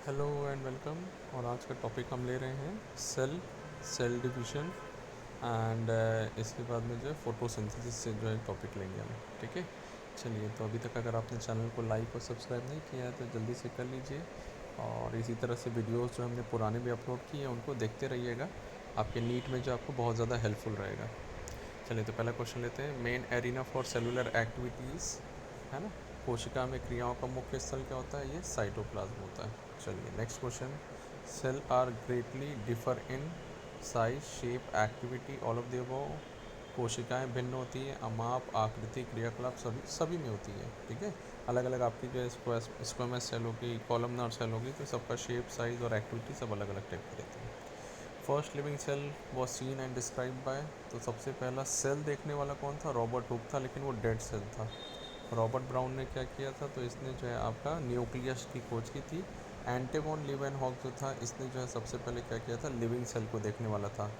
Hello and welcome. और आज का टॉपिक हम ले रहे हैं सेल डिवीजन एंड इसके बाद में जो है फोटोसिंथेसिस से जो है टॉपिक लेंगे हम। ठीक है, चलिए। तो अभी तक अगर आपने चैनल को लाइक और सब्सक्राइब नहीं किया है तो जल्दी से कर लीजिए। और इसी तरह से वीडियोस जो हमने पुराने भी अपलोड किए हैं उनको देखते रहिएगा, आपके नीट में जो आपको बहुत ज़्यादा हेल्पफुल रहेगा। चलिए, तो पहला क्वेश्चन लेते हैं। Main arena for cellular activities, है ना। कोशिका में क्रियाओं का मुख्य स्थल क्या होता है? ये साइटोप्लाज्म होता है। चलिए, next question. Cell are greatly differ in size, shape, activity, all of the above. कोशिकाएं भिन्न होती है, अमाप, आकृति, क्रियाकलाप सभी सभी में होती है। ठीक है, अलग अलग आपकी जो है स्क्वेमस सेल होगी, कॉलमनार सेल होगी, तो सबका शेप, साइज और एक्टिविटी सब अलग अलग टाइप की रहती है। First living cell was seen and describe by, तो सबसे पहला सेल देखने वाला कौन था? रॉबर्ट हुक था, लेकिन वो डेड सेल था। रॉबर्ट ब्राउन ने क्या किया था? तो इसने जो है आपका न्यूक्लियस की खोज की थी। एंटेगॉन लीवेनहॉक जो था, इसने जो है सबसे पहले क्या किया था? लिविंग सेल को देखने वाला था।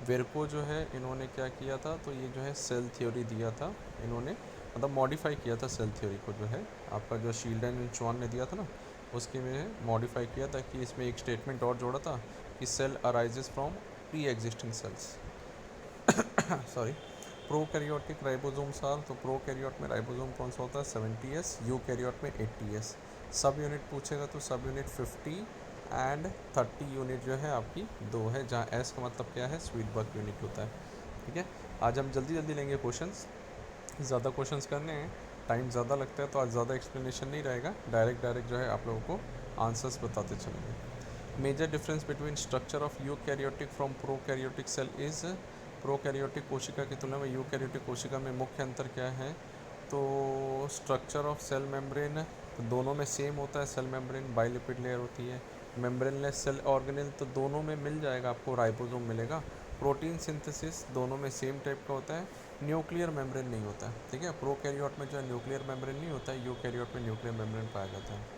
वेरको जो है, इन्होंने क्या किया था? तो ये जो है सेल थ्योरी दिया था इन्होंने, मतलब मॉडिफाई किया था सेल थ्योरी को, जो है आपका जो शील्डन एंड चुआन ने दिया था ना, उसके में मॉडिफाई किया था कि इसमें एक स्टेटमेंट और जोड़ा था कि cell arises from pre existing cells. Sorry. Prokaryotic ribosomes are, तो प्रोकैरियोट में राइबोसोम कौन सा होता है? 70s। यूकैरियोट में 80s। सब यूनिट पूछेगा तो सब यूनिट 50 एंड 30 यूनिट जो है आपकी दो है, जहाँ एस का मतलब क्या है? स्वीटबर्ग यूनिट होता है। ठीक है, आज हम जल्दी जल्दी लेंगे क्वेश्चंस, ज़्यादा क्वेश्चंस करने हैं, टाइम ज़्यादा लगता है, तो आज ज़्यादा एक्सप्लेनेशन नहीं रहेगा, डायरेक्ट डायरेक्ट जो है आप लोगों को आंसर्स बताते चलेंगे। Major difference between structure of eukaryotic from prokaryotic cell is, प्रोकैरियोटिक कोशिका की तुलना में यूकैरियोटिक कोशिका में मुख्य अंतर क्या है? तो स्ट्रक्चर ऑफ सेल मेम्ब्रेन, तो दोनों में सेम होता है। सेल मेम्ब्रेन बाइलिपिड लेयर होती है। मेम्ब्रेनलेस सेल ऑर्गेनेल, तो दोनों में मिल जाएगा आपको, राइबोसोम मिलेगा। प्रोटीन सिंथेसिस दोनों में सेम टाइप का होता है। न्यूक्लियर मेम्ब्रेन नहीं होता है। ठीक है, प्रोकैरियोट में जो है न्यूक्लियर मेम्ब्रेन नहीं होता है, यूकैरियोट में न्यूक्लियर मेम्ब्रेन पाया जाता है।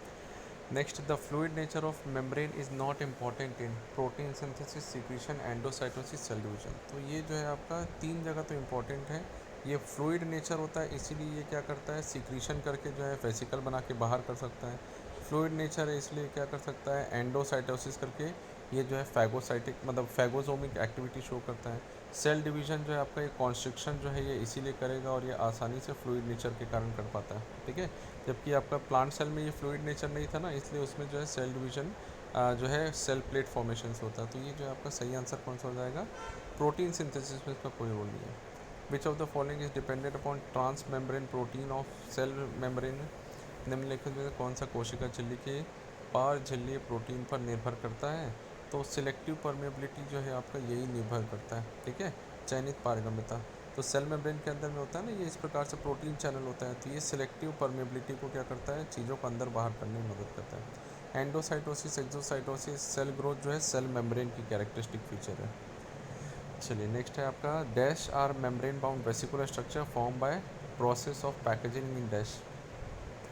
Next, the fluid nature of membrane is not important in protein synthesis, secretion, endocytosis, cell division. तो ये जो है आपका तीन जगह तो इम्पॉर्टेंट है। ये फ्लूइड नेचर होता है, इसीलिए ये क्या करता है? सिक्रीशन करके जो है वेसिकल बना के बाहर कर सकता है। फ्लूइड नेचर है, इसलिए क्या कर सकता है? एंडोसाइटोसिस करके ये जो है फैगोसाइटिक मतलब फैगोसोमिक एक्टिविटी शो करता है। सेल डिवीजन जो है आपका, ये कॉन्स्ट्रिक्शन जो है ये इसीलिए करेगा, और ये आसानी से फ्लूइड नेचर के कारण कर पाता है। ठीक है, जबकि आपका प्लांट सेल में ये फ्लूइड नेचर नहीं था ना, इसलिए उसमें जो है सेल डिवीजन जो है सेल प्लेट फॉर्मेशन से होता है। तो ये जो है आपका सही आंसर कौन सा हो जाएगा? प्रोटीन सिंथेसिस में इसका कोई रोल नहीं है। Which of the following is dependent upon trans membrane protein of cell membrane, निम्नलिखित में से कौन सा कोशिका झिल्ली के पार झिल्ली प्रोटीन पर निर्भर करता है? तो सिलेक्टिव परमेबिलिटी जो है आपका यही निर्भर करता है। ठीक है, चयनित पारगम्यता, तो सेल मेम्ब्रेन के अंदर में होता है ना, ये इस प्रकार से प्रोटीन चैनल होता है, तो ये सिलेक्टिव परमेबिलिटी को क्या करता है? चीज़ों को अंदर बाहर करने में मदद करता है। एंडोसाइटोसिस, एक्सोसाइटोसिस, सेल ग्रोथ जो है सेल मेम्ब्रेन की कैरेक्टरिस्टिक फीचर है। चलिए, नेक्स्ट है आपका dash are membrane bound vesicular structure form by process of packaging in dash.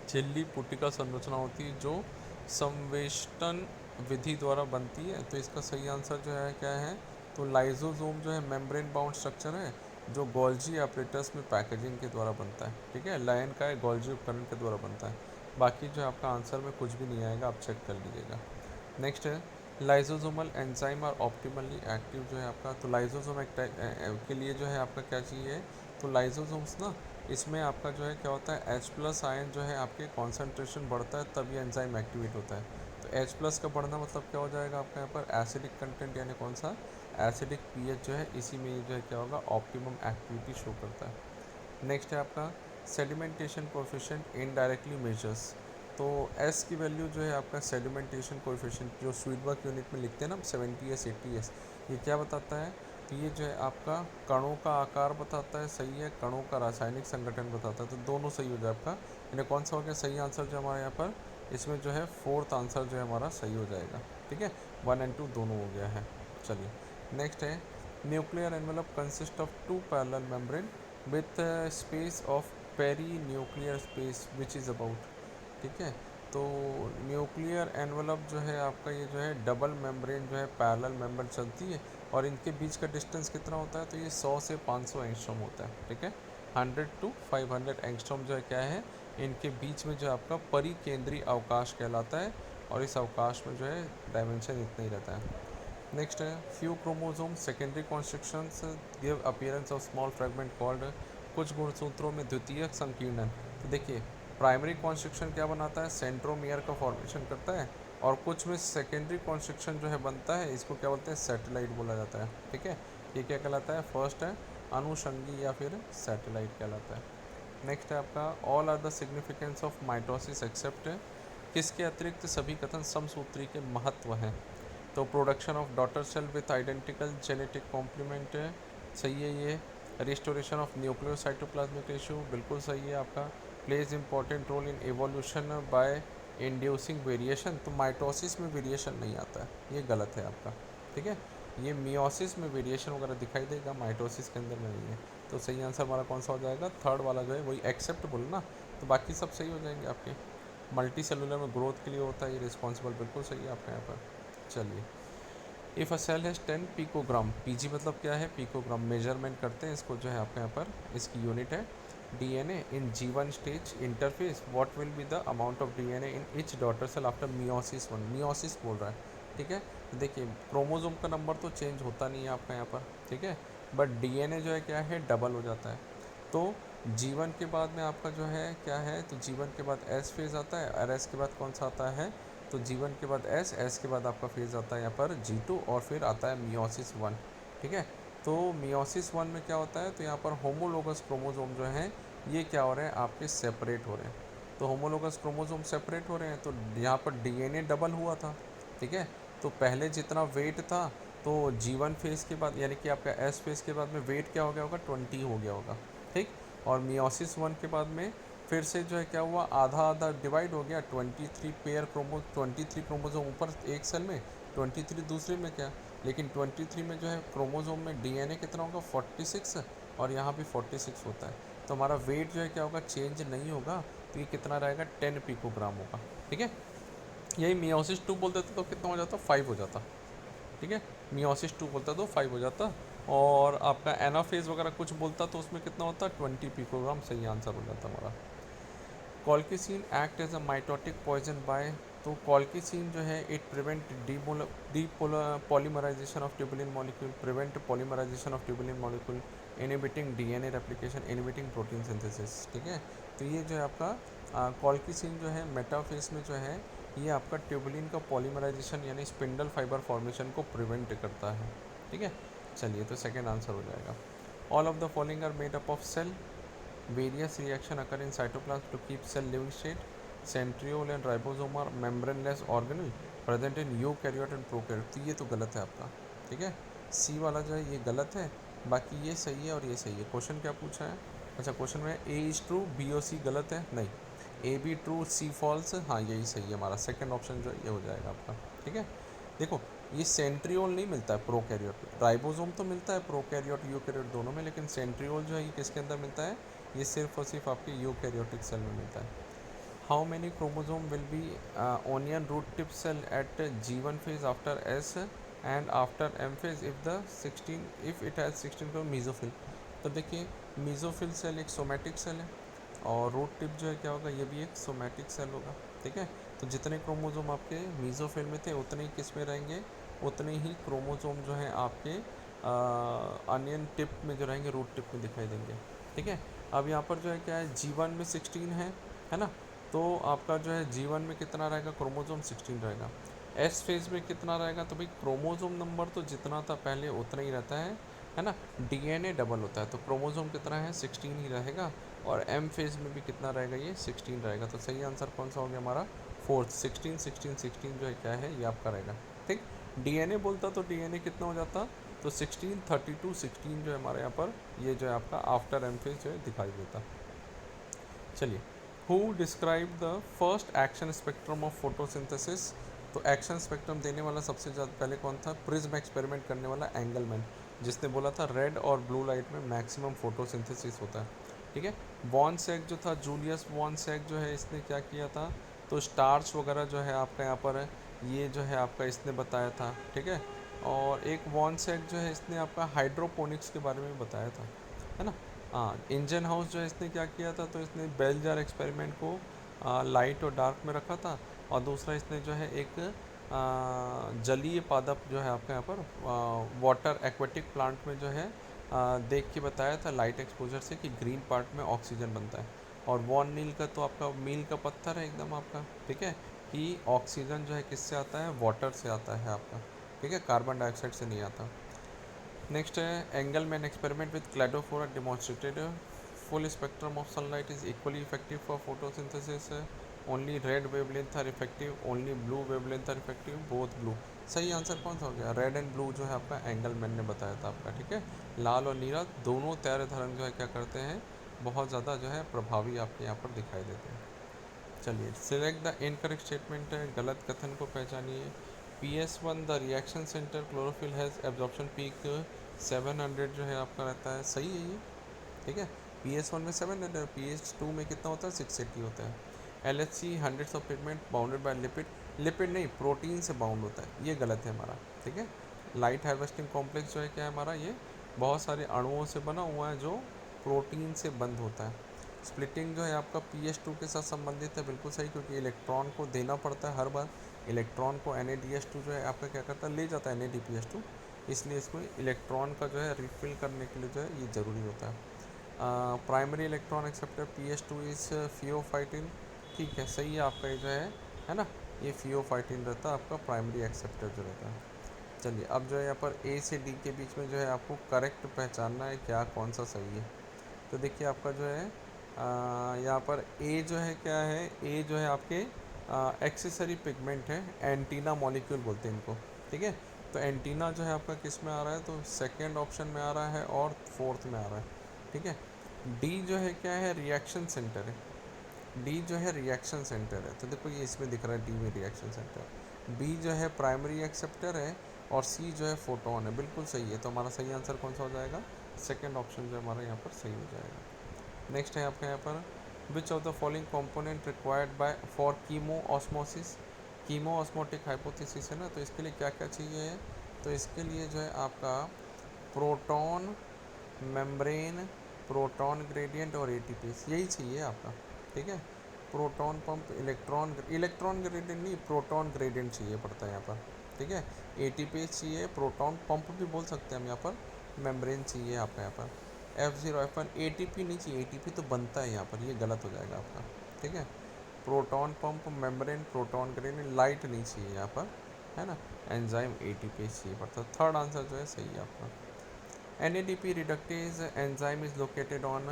झिल्ली पुटिका संरचना होती है जो संवेष्टन विधि द्वारा बनती है। तो इसका सही आंसर जो है क्या है? तो लाइजोसोम जो है मेम्ब्रेन बाउंड स्ट्रक्चर है, जो गोल्जी ऑपरेटर्स में पैकेजिंग के द्वारा बनता है। ठीक है, लायन का है, गोल्जी उपकरण के द्वारा बनता है। बाकी जो है आपका आंसर में कुछ भी नहीं आएगा, आप चेक कर लीजिएगा। नेक्स्ट है लाइजोसोमल एंजाइम आर ऑप्टिमली एक्टिव, जो है आपका, तो लाइजोसोम के लिए जो है आपका क्या चाहिए? तो लाइजोसोम्स ना, इसमें आपका जो है क्या होता है? H+ आयन जो है आपके कॉन्सेंट्रेशन बढ़ता है तब ये एंजाइम एक्टिवेट होता है। तो H+ का बढ़ना मतलब क्या हो जाएगा आपका यहाँ पर? एसिडिक कंटेंट, यानी कौन सा? एसिडिक पीएच जो है, इसी में ये जो है क्या होगा? ऑप्टिमम एक्टिविटी शो करता है। नेक्स्ट है आपका सेडिमेंटेशन कोएफिशिएंट इनडायरेक्टली मेजर्स, तो एस की वैल्यू जो है आपका सेडिमेंटेशन कोएफिशिएंट जो स्वीटबर्ग यूनिट में लिखते हैं ना, 70s 80s, ये क्या बताता है? तो ये जो है आपका कणों का आकार बताता है, सही है, कणों का रासायनिक संगठन बताता है, तो दोनों सही हो जाए आपका। यानी कौन सा हो गया सही आंसर जो हमारे यहाँ पर? इसमें जो है फोर्थ आंसर जो है हमारा सही हो जाएगा। ठीक है, 1 और 2 दोनों हो गया है। चलिए, नेक्स्ट है nuclear envelope consist of two parallel membrane with space of peri nuclear space which is about. ठीक है, तो न्यूक्लियर एनवलप जो है आपका, ये जो है डबल मेम्ब्रेन जो है पैरेलल मेम्ब्रेन चलती है, और इनके बीच का डिस्टेंस कितना होता है? तो ये 100 से 500 एंगस्ट्रॉम होता है। ठीक है, 100 to 500 एंगस्ट्रॉम जो है क्या है? इनके बीच में जो आपका परिकेंद्री अवकाश कहलाता है। और इस अवकाश में जो है डायमेंशन इतना ही रहता है। नेक्स्ट है few chromosome secondary constructions give appearance of small fragment called, कुछ गुणसूत्रों में द्वितीयक संकीर्णन। तो देखिए प्राइमरी कॉन्स्ट्रक्शन क्या बनाता है, सेंट्रोमियर का फॉर्मेशन करता है, और कुछ में सेकेंडरी कॉन्स्ट्रक्शन जो है बनता है, इसको क्या बोलते हैं, सैटेलाइट बोला जाता है। ठीक है, ये क्या कहलाता है, फर्स्ट है अनुषंगी या फिर सैटेलाइट कहलाता है। नेक्स्ट है आपका all are the significance of mitosis except, किसके अतिरिक्त सभी कथन समसूत्री के महत्व हैं। तो production of daughter cell with identical genetic complement सही है ये। रिस्टोरेशन ऑफ न्यूक्लियोसाइटोप्लाज्मिक टिश्यू बिल्कुल सही है आपका। Plays important role in evolution by inducing variation, तो माइटोसिस में वेरिएशन नहीं आता है, ये गलत है आपका। ठीक है, ये मियोसिस में वेरिएशन वगैरह दिखाई देगा, माइटोसिस के अंदर में नहीं है। तो सही आंसर हमारा कौन सा हो जाएगा, थर्ड वाला जो है वही एक्सेप्ट बोलना, तो बाकी सब सही हो जाएंगे आपके। मल्टी सेलुलर में ग्रोथ के लिए होता है ये रिस्पॉन्सिबल, बिल्कुल सही है आपका यहाँ पर। चलिए, if a cell has 10 picogram, PG मतलब क्या है, पिकोग्राम मेजरमेंट करते हैं इसको जो है आपके यहाँ पर, इसकी यूनिट है DNA in G1 stage interphase, what will be the amount of DNA in each daughter cell after meiosis 1, meiosis बोल रहा है। ठीक है, देखिए क्रोमोसोम का नंबर तो चेंज होता नहीं है आपका यहाँ पर, ठीक है, बट डीएनए जो है क्या है, डबल हो जाता है। तो G1 के बाद में आपका जो है क्या है, तो G1 के बाद एस फेज आता है, और एस के बाद कौन सा आता है, तो G1 के बाद एस के बाद आपका फेज आता है यहाँ पर G2, और फिर आता है मियोसिस 1। ठीक है, तो मियोसिस 1 में क्या होता है, तो यहाँ पर होमोलोगस क्रोमोसोम जो हैं ये क्या हो रहे हैं, आपके सेपरेट हो रहे हैं। तो होमोलोगस क्रोमोसोम सेपरेट हो रहे हैं, तो यहाँ पर डीएनए डबल हुआ था। ठीक है, तो पहले जितना वेट था, तो G1 फेज़ के बाद यानी कि आपका एस फेज़ के बाद में वेट क्या हो गया होगा, 20 हो गया होगा। ठीक, और मियोसिस 1 के बाद में फिर से जो है क्या हुआ, आधा आधा डिवाइड हो गया, 23 क्रोमोसोम ऊपर एक सेल में, 23 दूसरे में क्या, लेकिन 23 में जो है क्रोमोसोम में डीएनए कितना होगा, 46, और यहाँ भी 46 होता है। तो हमारा वेट जो है क्या होगा, चेंज नहीं होगा, तो ये कितना रहेगा, 10 पिकोग्राम होगा। ठीक है, यही मियोसिस 2 बोलते थे तो कितना हो जाता, 5 हो जाता। ठीक है, मियोसिस 2 बोलता तो 5 हो जाता, और आपका एनाफेज वगैरह कुछ बोलता तो उसमें कितना होता, 20 पिकोग्राम, सही आंसर हो जाता हमारा। Colchicine act as a mitotic poison by, तो कॉल्किसिन जो है it prevent polymerization of tubulin molecule, prevent polymerization of tubulin molecule, inhibiting DNA replication, inhibiting protein synthesis. ठीक है, तो ये जो है आपका कॉल्किसिन जो है मेटाफेज में जो है ये आपका ट्यूबुलिन का पॉलीमराइजेशन यानी स्पिंडल फाइबर फॉर्मेशन को प्रिवेंट करता है। ठीक है, चलिए तो सेकेंड आंसर हो जाएगा। All of the following are made up of cell, various reaction occur in cytoplasm to keep cell living state, centriole and ribosome are membraneless organelle present in eukaryote and prokaryote, तो ये तो गलत है आपका। ठीक है, सी वाला जो है ये गलत है, बाकी ये सही है और ये सही है। क्वेश्चन क्या पूछा है, अच्छा क्वेश्चन में ए इज ट्रू बी और सी गलत है, नहीं, A B true C false, हाँ यही सही है हमारा, सेकंड ऑप्शन जो है ये हो जाएगा आपका। ठीक है, देखो ये सेंट्रियोल नहीं मिलता है प्रोकैरियोट में, राइबोसोम तो मिलता है प्रोकैरियोट यूकैरियोट दोनों में, लेकिन सेंट्रियोल जो है ये किसके अंदर मिलता है, ये सिर्फ और सिर्फ आपके यूकैरियोटिक सेल में मिलता है। How many chromosome will be onion root tip cell at G1 phase after S and after M phase if the 16 if it has 16 mesophyll. तो देखिए मीजोफिल सेल एक सोमैटिक सेल है, और रूट टिप जो है क्या होगा, ये भी एक सोमैटिक सेल होगा। ठीक है, तो जितने क्रोमोसोम आपके मीजोफिल में थे उतने ही किस में रहेंगे, उतने ही क्रोमोसोम जो हैं आपके अनियन टिप में जो रहेंगे, रूट टिप में दिखाई देंगे। ठीक है, अब यहाँ पर जो है क्या है, G1 में 16 है ना, तो आपका जो है G1 में कितना रहेगा, क्रोमोसोम 16 रहेगा। एस फेज में कितना रहेगा, तो भाई क्रोमोसोम नंबर तो जितना था पहले उतना ही रहता है ना, डीएनए डबल होता है, तो क्रोमोसोम कितना है, 16 ही रहेगा, और एम फेज में भी कितना रहेगा, ये 16 रहेगा। तो सही आंसर कौन सा हो गया हमारा, फोर्थ, 16 16 16 जो है क्या है, ये आपका रहेगा। ठीक, डीएनए बोलता तो डीएनए कितना हो जाता, तो 16 32 16 जो है हमारे यहाँ पर, ये जो है आपका आफ्टर एम फेज जो है दिखाई देता। चलिए, who describe the first action spectrum of photosynthesis, तो एक्शन स्पेक्ट्रम देने वाला सबसे ज़्यादा पहले कौन था, प्रिज्म एक्सपेरिमेंट करने वाला एंगलमैन, जिसने बोला था रेड और ब्लू लाइट में मैक्सिमम फोटोसिंथेसिस होता है। ठीक है, वॉन सेक जो था, जूलियस वॉन सेक जो है, इसने क्या किया था, तो स्टार्च वगैरह जो है आपका यहाँ पर है, ये जो है आपका इसने बताया था। ठीक है, और एक वॉन सेक जो है इसने आपका हाइड्रोपोनिक्स के बारे में बताया था, है ना। हाँ, इंजन हाउस जो है इसने क्या किया था, तो इसने बेल जार एक्सपेरिमेंट को लाइट और डार्क में रखा था, और दूसरा इसने जो है एक जलीय पादप जो है आपका यहाँ पर वाटर एक्वेटिक प्लांट में जो है देख के बताया था लाइट एक्सपोजर से कि ग्रीन पार्ट में ऑक्सीजन बनता है। और वॉन नील का तो आपका मील का पत्थर है एकदम आपका, ठीक है, कि ऑक्सीजन जो है किससे आता है, वाटर से आता है आपका, ठीक है, कार्बन डाइऑक्साइड से नहीं आता। नेक्स्ट है Engelmann experiment with Cladophora demonstrated full spectrum of sunlight is equally effective for photosynthesis, only red wavelength are effective, only blue wavelength are effective, both blue. सही आंसर कौन सा हो गया, रेड एंड ब्लू जो है आपका Engelmann ने बताया था आपका, ठीक है। लाल और नीला दोनों त्यारे तरंग जो है क्या करते हैं, बहुत ज़्यादा जो है प्रभावी आपके यहाँ पर दिखाई देते हैं। चलिए, सिलेक्ट द इनकरेक्ट स्टेटमेंट है, गलत कथन को पहचानिए। PS1 the reaction centre chlorophyll has absorption peak 700 जो है आपका रहता है, सही है ये, ठीक है। PS1 में 700, PS2 में कितना होता है, 680 होता है। LHC hundreds of pigment bounded by lipid, lipid नहीं प्रोटीन से बाउंड होता है, ये गलत है हमारा, ठीक है। लाइट हार्वेस्टिंग कॉम्प्लेक्स जो है क्या है हमारा, ये बहुत सारे अणुओं से बना हुआ है जो प्रोटीन से बंद होता है। स्प्लिटिंग जो है आपका PS2 के साथ संबंधित है, बिल्कुल सही, क्योंकि इलेक्ट्रॉन को देना पड़ता है हर बार। इलेक्ट्रॉन को NaDH2 जो है आपका क्या करता है, ले जाता है NaDPH2, इसलिए इसको इलेक्ट्रॉन का जो है रिफिल करने के लिए जो है ये ज़रूरी होता है। Primary electron acceptor PS2 is pheophytin, ठीक है, सही है आपका ये जो है ना, ये फियोफाइटिन रहता है आपका प्राइमरी एक्सेप्टर जो रहता है। चलिए, अब जो है यहाँ पर A से D के बीच में जो है आपको करेक्ट पहचानना है क्या कौन सा सही है। तो देखिए आपका जो है यहाँ पर A जो है क्या है, A जो है आपके एक्सेसरी पिगमेंट है, एंटीना मॉलिक्यूल बोलते हैं इनको, ठीक है। तो एंटीना जो है आपका किस में आ रहा है, तो सेकेंड ऑप्शन में आ रहा है और फोर्थ में आ रहा है, ठीक है। D जो है क्या है, रिएक्शन सेंटर है, डी जो है रिएक्शन सेंटर है, तो देखो ये इसमें दिख रहा है डी में रिएक्शन सेंटर। बी जो है प्राइमरी एक्सेप्टर है और सी जो है फोटोन है, बिल्कुल सही है। तो हमारा सही आंसर कौन सा हो जाएगा, सेकंड ऑप्शन जो हमारा यहाँ पर सही हो जाएगा। नेक्स्ट है आपका यहाँ पर विच of the following component required by for chemo osmosis, chemo osmotic hypothesis है ना, तो इसके लिए क्या क्या चाहिए, तो इसके लिए जो है आपका प्रोटॉन, मेम्ब्रेन, प्रोटॉन ग्रेडियंट और एटीपीस, यही चाहिए आपका, ठीक है। प्रोटॉन पंप, इलेक्ट्रॉन ग्रेडियंट नहीं, प्रोटॉन ग्रेडियंट चाहिए पड़ता है यहाँ पर, ठीक है। एटीपीस चाहिए, प्रोटॉन पंप भी बोल सकते हैं हम यहाँ पर, मेम्ब्रेन चाहिए आपका यहाँ पर। F0 F1 एटीपी नहीं चाहिए, एटीपी तो बनता है यहाँ पर, ये गलत हो जाएगा आपका, ठीक है। Proton pump, membrane, proton gradient, light नहीं चाहिए यहाँ पर, है ना। एंजाइम एटीपीस चाहिए पड़ता है, थर्ड आंसर जो है सही है आपका। NADP reductase enzyme is located on,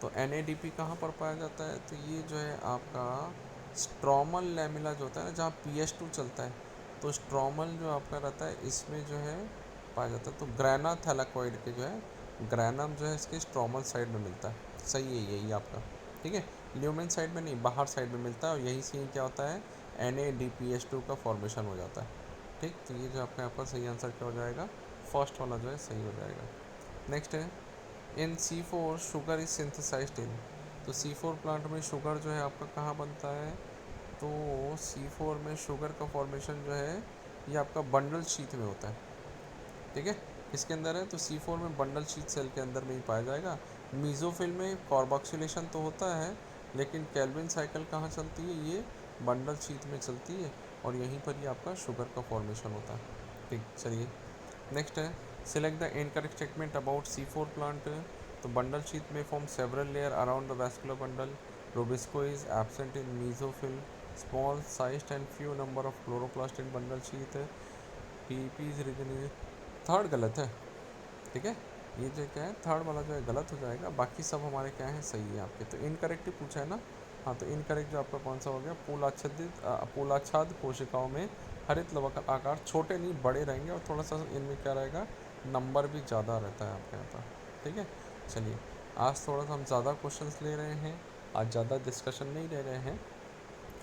तो NADP कहाँ पर पाया जाता है, तो ये जो है आपका स्ट्रोमल लैमेला जो होता है ना, जहाँ PS2 चलता है, तो स्ट्रोमल जो आपका रहता है इसमें जो है पाया जाता है। तो ग्रैना थैलाकॉइड के जो है ग्रैनम जो है इसके स्ट्रोमल साइड में मिलता है, सही है यही आपका, ठीक है। ल्यूमेन साइड में नहीं, बाहर साइड में मिलता है, और यही से क्या होता है, NADPH2 का फॉर्मेशन हो जाता है, ठीक। तो ये जो आपका यहाँ पर सही आंसर क्या हो जाएगा, फर्स्ट वाला जो है सही हो जाएगा। नेक्स्ट है इन C4 शुगर इज सिंथेसाइज्ड इन, तो C4 प्लांट में शुगर जो है आपका कहाँ बनता है, तो C4 में शुगर का फॉर्मेशन जो है ये आपका बंडल शीथ में होता है, ठीक है, इसके अंदर है। तो C4 में बंडल शीथ सेल के अंदर में ही पाया जाएगा। मीजोफिल में कार्बोक्सिलेशन तो होता है, लेकिन कैल्विन साइकिल कहाँ चलती है, ये बंडल शीथ में चलती है, और यहीं पर ही आपका शुगर का फॉर्मेशन होता है, ठीक। चलिए, नेक्स्ट है select the incorrect statement about C4 plant, तो बंडल शीथ में form several layer around the vascular bundle, Rubisco is absent in mesophyll, small sized and few number of chloroplast in bundle sheath, PP is reason, third गलत है, ठीक है। ये जो क्या है थर्ड वाला जो है गलत हो जाएगा, बाकी सब हमारे क्या है सही है आपके। तो इनकरेक्ट ही पूछा है ना, हाँ, तो इनकरेक्ट जो आपका कौन सा हो गया, पोलाच्छाद कोशिकाओं में हरित लवक आकार छोटे नहीं बड़े रहेंगे, और थोड़ा सा इनमें क्या रहेगा, नंबर भी ज़्यादा रहता है आपके यहाँ पर, ठीक है। चलिए, आज थोड़ा सा हम ज़्यादा क्वेश्चंस ले रहे हैं, आज ज़्यादा डिस्कशन नहीं ले रहे हैं।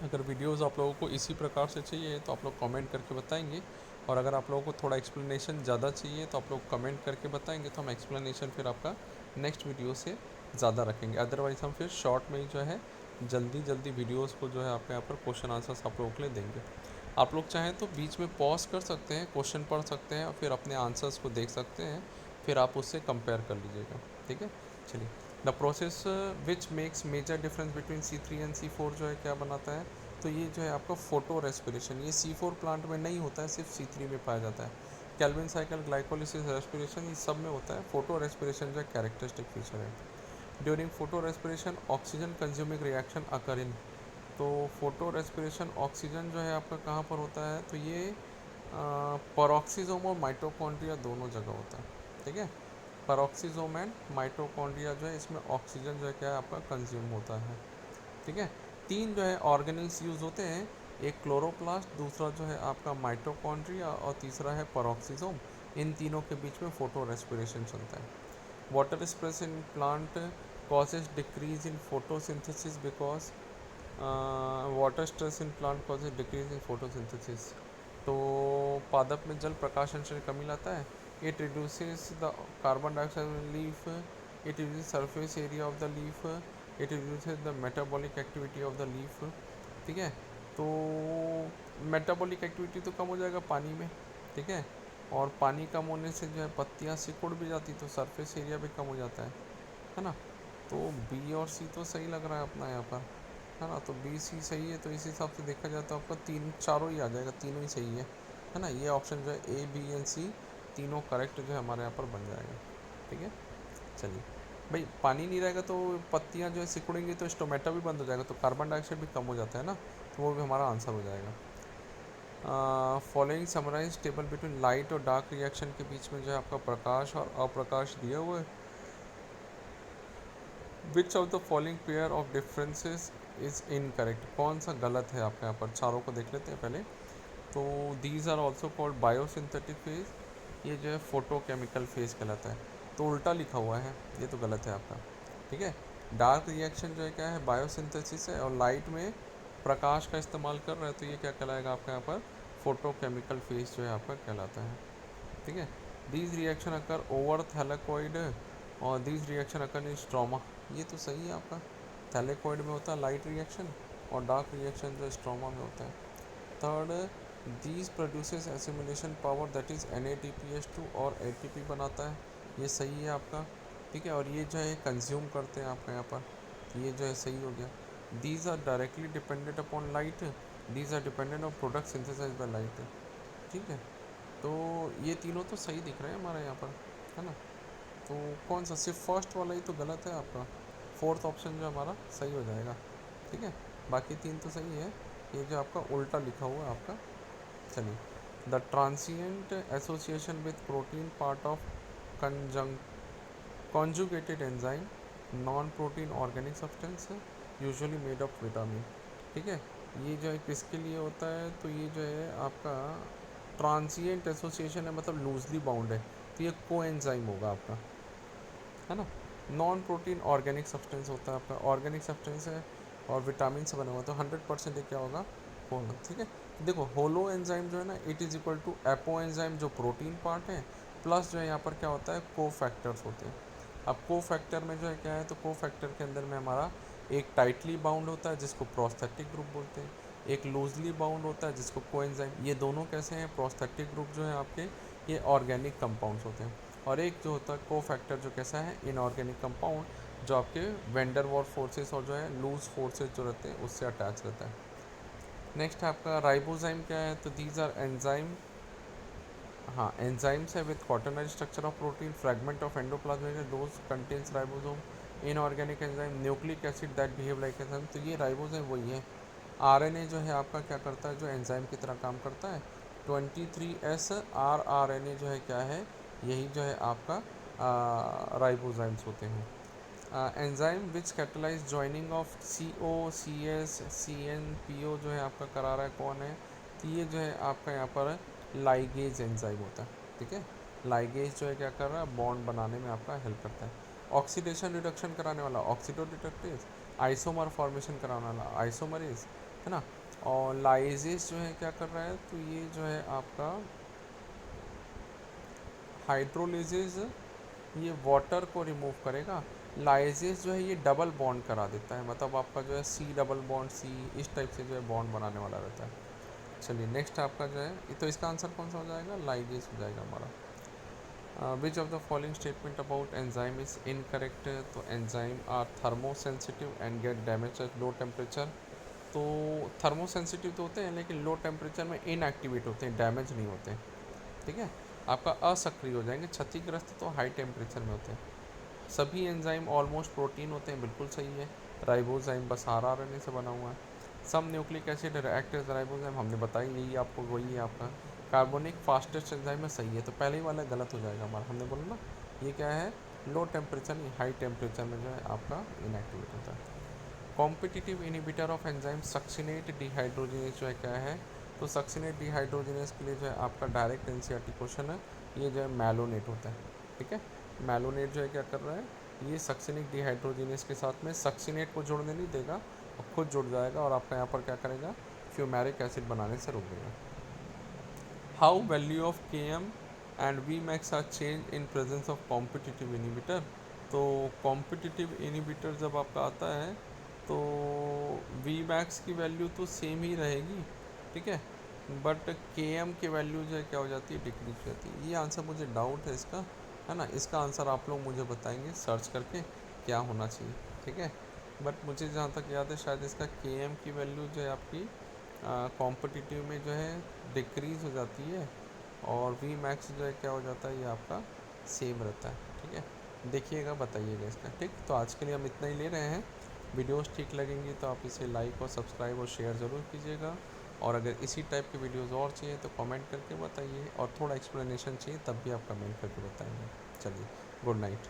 अगर वीडियोस आप लोगों को इसी प्रकार से चाहिए तो आप लोग कमेंट करके बताएंगे, और अगर आप लोगों को थोड़ा एक्सप्लेनेशन ज़्यादा चाहिए तो आप लोग कमेंट करके बताएंगे, तो हम एक्सप्लेनेशन फिर आपका नेक्स्ट वीडियो से ज़्यादा रखेंगे। अदरवाइज़ हम फिर शॉर्ट में ही जो है जल्दी जल्दी वीडियोस को जो है आपके यहाँ पर क्वेश्चन आंसर्स आप लोगों के लिए देंगे। आप लोग चाहें तो बीच में पॉज कर सकते हैं, क्वेश्चन पढ़ सकते हैं, और फिर अपने आंसर्स को देख सकते हैं, फिर आप उससे कंपेयर कर लीजिएगा, ठीक है। चलिए, the process which makes major difference between C3 and C4 जो है क्या बनाता है, तो ये जो है आपका फोटो रेस्पिरेशन, ये C4 प्लांट में नहीं होता है, सिर्फ C3 में पाया जाता है। कैल्विन साइकिल, ग्लाइकोलिसिस, रेस्पिरेशन, ये सब में होता है। फोटो रेस्पिरेशन जो है कैरेक्टरिस्टिक फीचर है। During photorespiration oxygen consuming reaction occur in, तो फोटो रेस्पिरेशन ऑक्सीजन जो है आपका कहाँ पर होता है, तो ये पेरोक्सिसोम और माइटोकॉन्ड्रिया दोनों जगह होता है। ठीक है, पेरोक्सिसोम एंड माइटोकॉन्ड्रिया जो है इसमें ऑक्सीजन जो है क्या है आपका कंज्यूम होता है। ठीक है, तीन जो है ऑर्गेनल्स यूज होते हैं, एक क्लोरोप्लास्ट, दूसरा जो है आपका माइटोकॉन्ड्रिया और तीसरा है पेरोक्सिसोम। इन तीनों के बीच में फोटो रेस्पिरेशन चलता है। Water stress in plant causes decrease in photosynthesis because water stress in plant causes decrease in photosynthesis, तो पादप में जल प्रकाश अंश में कमी लाता है। It reduces the carbon dioxide in leaf, it reduce surface area of the leaf, it reduces the metabolic activity of the leaf. ठीक है, तो मेटाबॉलिक एक्टिविटी तो कम हो जाएगा पानी में। ठीक है, और पानी कम होने से जो है पत्तियाँ सिकुड़ भी जाती, तो सरफेस एरिया भी कम हो जाता है ना। तो बी और सी तो सही लग रहा है अपना यहाँ पर, है ना। तो बी सी सही है, तो इस हिसाब से देखा जाए तो आपका तीन चारों ही आ जाएगा, तीनों ही सही है ना। ये ऑप्शन जो है ए बी एंड सी तीनों करेक्ट जो है हमारे यहाँ पर बन जाएगा। ठीक है, चलिए भाई, पानी नहीं रहेगा तो पत्तियाँ जो है सिकुड़ेंगी, तो स्टोमेटा भी बंद हो जाएगा, तो कार्बन डाइऑक्साइड भी कम हो जाता है ना, तो वो भी हमारा आंसर हो जाएगा। Following summarise table between light और डार्क रिएक्शन के बीच में जो है आपका प्रकाश और अप्रकाश दिया हुआ है। Which of the following pair of differences is incorrect, कौन सा गलत है आपके यहाँ पर, चारों को देख लेते हैं पहले। तो these are also called biosynthetic phase, ये जो है फोटोकेमिकल फेज कहलाता है, तो उल्टा लिखा हुआ है, ये तो गलत है आपका। ठीक है, डार्क रिएक्शन जो है क्या है, बायोसिंथेसिस है, और लाइट में प्रकाश का इस्तेमाल कर रहे हैं, तो ये क्या कहलाएगा आपके यहाँ पर, फोटोकेमिकल फेज जो है आपका कहलाता है। ठीक है, these reaction occur over thylakoid और these reaction occur in stroma, ये तो सही है आपका। थैलेकॉइड में होता है लाइट रिएक्शन, और डार्क रिएक्शन जो स्ट्रोमा में होता है। Third, these produces assimilation power that is NADPH2 और ATP बनाता है, ये सही है आपका। ठीक है, और ये जो है कंज्यूम करते हैं आपका यहाँ पर, ये जो है सही हो गया। These are directly dependent upon light, these are dependent on product synthesise by light. ठीक है, तो ये तीनों तो सही दिख रहे हैं हमारे यहाँ पर, है ना। तो कौन सा, सिर्फ फर्स्ट वाला ही तो गलत है आपका, फोर्थ ऑप्शन जो हमारा सही हो जाएगा। ठीक है, बाकी तीन तो सही है, ये जो आपका उल्टा लिखा हुआ है आपका। चलिए, the transient association with protein part of कंजंग conjugated enzyme non protein organic substance usually made of vitamin. ठीक है, ये जो है किसके लिए होता है, तो ये जो है आपका ट्रांसिएंट एसोसिएशन है, मतलब लूजली बाउंड है, तो ये को एंजाइम होगा आपका, है ना। नॉन प्रोटीन ऑर्गेनिक सब्सटेंस होता है आपका, ऑर्गेनिक सब्सटेंस है और विटामिन से बना हुआ, तो 100% ये क्या होगा, होगा। ठीक है, देखो होलो एंजाइम जो है ना, it is equal to apo enzyme जो प्रोटीन पार्ट है, प्लस जो है यहाँ पर क्या होता है, को फैक्टर्स होते हैं। अब को फैक्टर में जो है क्या है, तो को फैक्टर के अंदर में हमारा एक टाइटली बाउंड होता है जिसको प्रोस्थेटिक ग्रुप बोलते हैं, एक लूजली बाउंड होता है जिसको कोएंजाइम। ये दोनों कैसे हैं, प्रोस्थेटिक ग्रुप जो है आपके ये ऑर्गेनिक कंपाउंड्स होते हैं, और एक जो होता है को फैक्टर जो कैसा है, इनऑर्गेनिक कंपाउंड जो आपके वेंडर वॉल फोर्सेस और जो है लूज फोर्सेस जो रहते हैं उससे अटैच रहता है। नेक्स्ट आपका राइबोजाइम क्या है, तो दीज आर एंजाइम, हाँ एंजाइम्स है with quaternary structure of protein fragment of endoplasmic dose contains ribosome inorganic enzyme nucleic acid that behave like enzyme, तो ये राइबोजाइम वही है। RNA जो है आपका क्या करता है, जो एंजाइम की तरह काम करता है। 23S rRNA जो है क्या है, यही जो है आपका राइबोजाइम्स होते हैं। Enzyme which catalyse joining of CO CS CN PO जो है आपका करा रहा है कौन है, तो ये जो है आपका यहाँ पर लाइगेज एंजाइम होता है। ठीक है, लाइगेज जो है क्या कर रहा है, बॉन्ड बनाने में आपका हेल्प करता है। ऑक्सीडेशन रिडक्शन कराने वाला ऑक्सीडोडिटेक्टेज, आइसोमर फॉर्मेशन कराने वाला आइसोमरेज, है ना। और लाइजेज जो है क्या कर रहा है, तो ये जो है आपका हाइड्रोलिजेज, ये वाटर को रिमूव करेगा। लाइजेज जो है ये डबल बॉन्ड करा देता है, मतलब आपका जो है C डबल बॉन्ड C इस टाइप से जो है बॉन्ड बनाने वाला रहता है। चलिए नेक्स्ट आपका जो है, तो इसका आंसर कौन सा हो जाएगा, लाइगेज हो जाएगा हमारा। Which of the following statement about enzyme is incorrect, तो enzyme are thermosensitive and get damage at low temperature, तो थर्मोसेंसिटिव तो होते हैं लेकिन लो टेम्परेचर में इनएक्टिवेट होते हैं, डैमेज नहीं होते हैं, ठीक है। आपका असक्रिय हो जाएंगे, क्षतिग्रस्त तो हाई टेम्परेचर में होते हैं। सभी एंजाइम ऑलमोस्ट प्रोटीन होते हैं, बिल्कुल सही है। राइबोजाइम बस RNA से बना हुआ है। Some nucleic acid act as ribozyme, हमने बताई यही आपको, वही है आपका। कार्बोनिक फास्टेस्ट एंजाइम में सही है, तो पहले ही वाला गलत हो जाएगा हमारा, हमने बोला ना ये क्या है, लो टेम्परेचर नहीं हाई टेम्परेचर में जो है आपका इनएक्टिवेट होता है। Competitive inhibitor of enzyme succinate dehydrogenase जो है क्या है, तो सक्सिनेट डिहाइड्रोजिनेज के लिए जो है आपका डायरेक्ट एनसीईआरटी क्वेश्चन है, ये जो है मैलोनेट होता है, ठीक है। मैलोनेट जो है क्या कर रहा है, ये सक्सिनिक डिहाइड्रोजिनेज के साथ में सक्सिनेट को जोड़ने नहीं देगा और खुद जुड़ जाएगा और आपका यहाँ पर क्या करेगा, फ्यूमेरिक एसिड बनाने से रोक देगा। How value of Km and Vmax are change in presence of competitive inhibitor, तो कॉम्पिटिटिव इनिबिटर जब आपका आता है तो Vmax की वैल्यू तो सेम ही रहेगी, ठीक है, बट Km की वैल्यू जो है क्या हो जाती है, डिक्रीज हो जाती है। ये आंसर मुझे डाउट है इसका, है ना, इसका आंसर आप लोग मुझे बताएंगे सर्च करके क्या होना चाहिए, ठीक है। बट मुझे जहाँ तक याद है शायद इसका Km की वैल्यू जो है आपकी कॉम्पिटिटिव में जो है डिक्रीज़ हो जाती है और Vmax जो है क्या हो जाता है, ये आपका सेम रहता है, ठीक है। देखिएगा बताइएगा इसका, ठीक। तो आज के लिए हम इतना ही ले रहे हैं। वीडियोस ठीक लगेंगी तो आप इसे लाइक और सब्सक्राइब और शेयर ज़रूर कीजिएगा, और अगर इसी टाइप के वीडियोस और चाहिए तो कमेंट करके बताइए, और थोड़ा एक्सप्लेनेशन चाहिए तब भी आप कमेंट करके बताएंगे। चलिए, गुड नाइट।